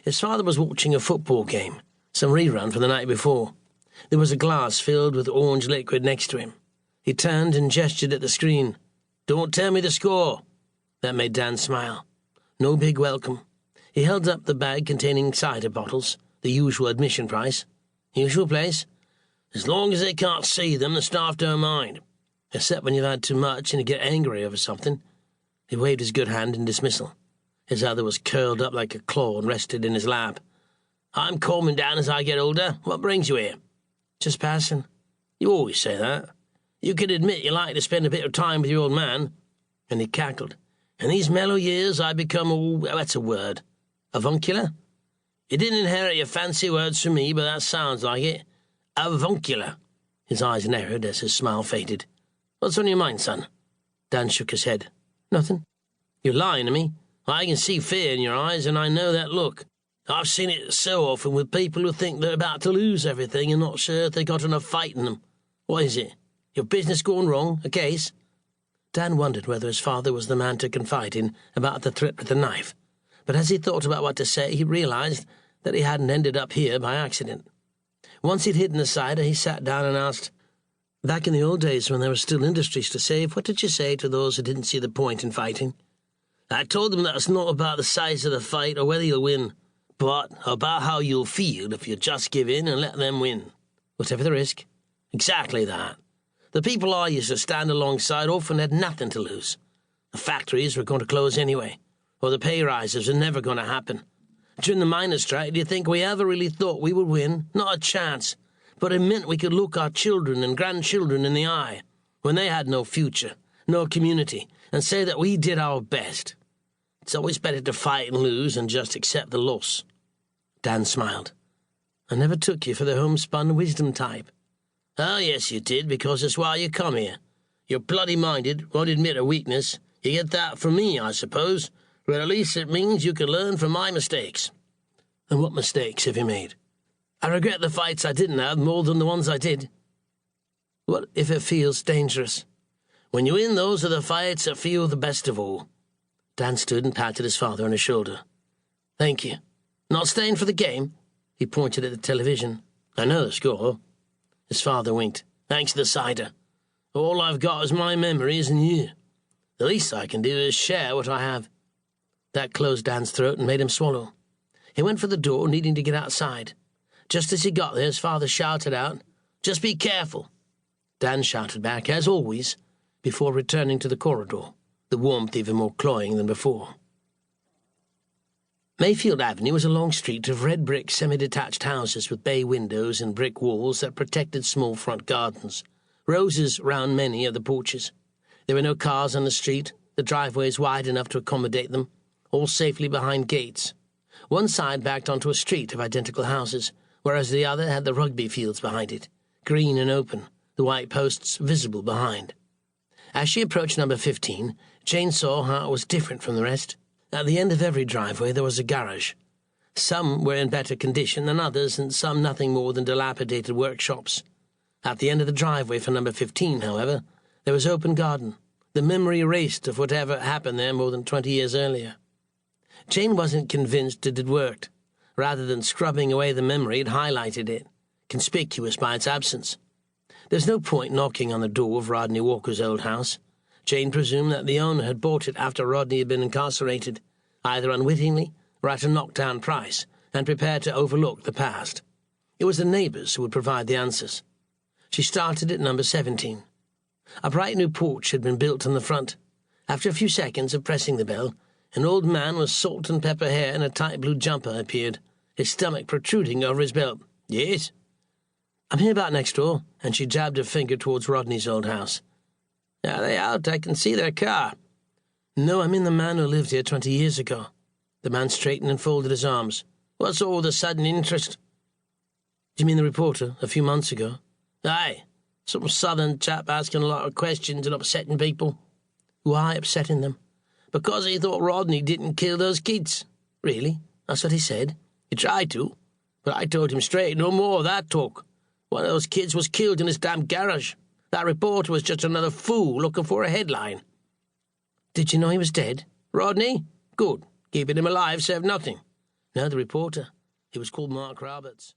His father was watching a football game, some rerun from the night before. There was a glass filled with orange liquid next to him. He turned and gestured at the screen. "Don't tell me the score." That made Dan smile. No big welcome. He held up the bag containing cider bottles, the usual admission price. "Usual place? As long as they can't see them, the staff don't mind. Except when you've had too much and you get angry over something." He waved his good hand in dismissal. His other was curled up like a claw and rested in his lap. "I'm calming down as I get older. What brings you here?" "Just passing." "You always say that. You can admit you like to spend a bit of time with your old man." And he cackled. "In these mellow years I become, that's a word, avuncular? You didn't inherit your fancy words from me, but that sounds like it. Avuncular." His eyes narrowed as his smile faded. "What's on your mind, son?" Dan shook his head. "Nothing." "You're lying to me. I can see fear in your eyes, and I know that look. I've seen it so often with people who think they're about to lose everything and not sure if they got enough fight in them. What is it? Your business gone wrong? A case?" Dan wondered whether his father was the man to confide in about the threat with the knife, but as he thought about what to say, he realized that he hadn't ended up here by accident. Once he'd hidden the cider, he sat down and asked, "Back in the old days when there were still industries to save, what did you say to those who didn't see the point in fighting?" "I told them that it's not about the size of the fight or whether you'll win, but about how you'll feel if you just give in and let them win." "Whatever the risk." "Exactly that. The people I used to stand alongside often had nothing to lose. The factories were going to close anyway, or the pay rises were never going to happen. During the miners' strike, do you think we ever really thought we would win? Not a chance. But it meant we could look our children and grandchildren in the eye, when they had no future, no community, and say that we did our best. It's always better to fight and lose than just accept the loss." Dan smiled. "I never took you for the homespun wisdom type." "Oh, yes, you did, because that's why you come here. You're bloody-minded, won't admit a weakness. You get that from me, I suppose, but at least it means you can learn from my mistakes." "And what mistakes have you made?" "I regret the fights I didn't have more than the ones I did." "What if it feels dangerous?" "When you win, those are the fights that feel the best of all." Dan stood and patted his father on his shoulder. "Thank you. Not staying for the game?" He pointed at the television. "I know the score." His father winked. "Thanks to the cider. All I've got is my memories and you. The least I can do is share what I have." That closed Dan's throat and made him swallow. He went for the door, needing to get outside. Just as he got there, his father shouted out, "Just be careful." Dan shouted back, as always, before returning to the corridor, the warmth even more cloying than before. Mayfield Avenue was a long street of red brick semi-detached houses with bay windows and brick walls that protected small front gardens, roses round many of the porches. There were no cars on the street, the driveways wide enough to accommodate them, all safely behind gates. One side backed onto a street of identical houses, whereas the other had the rugby fields behind it, green and open, the white posts visible behind. As she approached number 15, Jayne saw how it was different from the rest. At the end of every driveway there was a garage. Some were in better condition than others, and some nothing more than dilapidated workshops. At the end of the driveway for number 15, however, there was open garden, the memory erased of whatever happened there more than 20 years earlier. Jayne wasn't convinced it had worked. Rather than scrubbing away the memory, it highlighted it, conspicuous by its absence. There's no point knocking on the door of Rodney Walker's old house. Jayne presumed that the owner had bought it after Rodney had been incarcerated, either unwittingly or at a knockdown price, and prepared to overlook the past. It was the neighbours who would provide the answers. She started at number 17. A bright new porch had been built on the front. After a few seconds of pressing the bell, an old man with salt and pepper hair and a tight blue jumper appeared, his stomach protruding over his belt. "Yes?" "I'm here about next door," and she jabbed her finger towards Rodney's old house. "Are they out? I can see their car." "No, I mean the man who lived here 20 years ago." The man straightened and folded his arms. "What's all the sudden interest?" "Do you mean the reporter, a few months ago?" "Aye. Some southern chap asking a lot of questions and upsetting people." "Why upsetting them?" "Because he thought Rodney didn't kill those kids." "Really? That's what he said?" "He tried to, but I told him straight, no more of that talk. One of those kids was killed in his damn garage. That reporter was just another fool looking for a headline." "Did you know he was dead?" "Rodney? Good. Keeping him alive served nothing. No, the reporter. He was called Mark Roberts.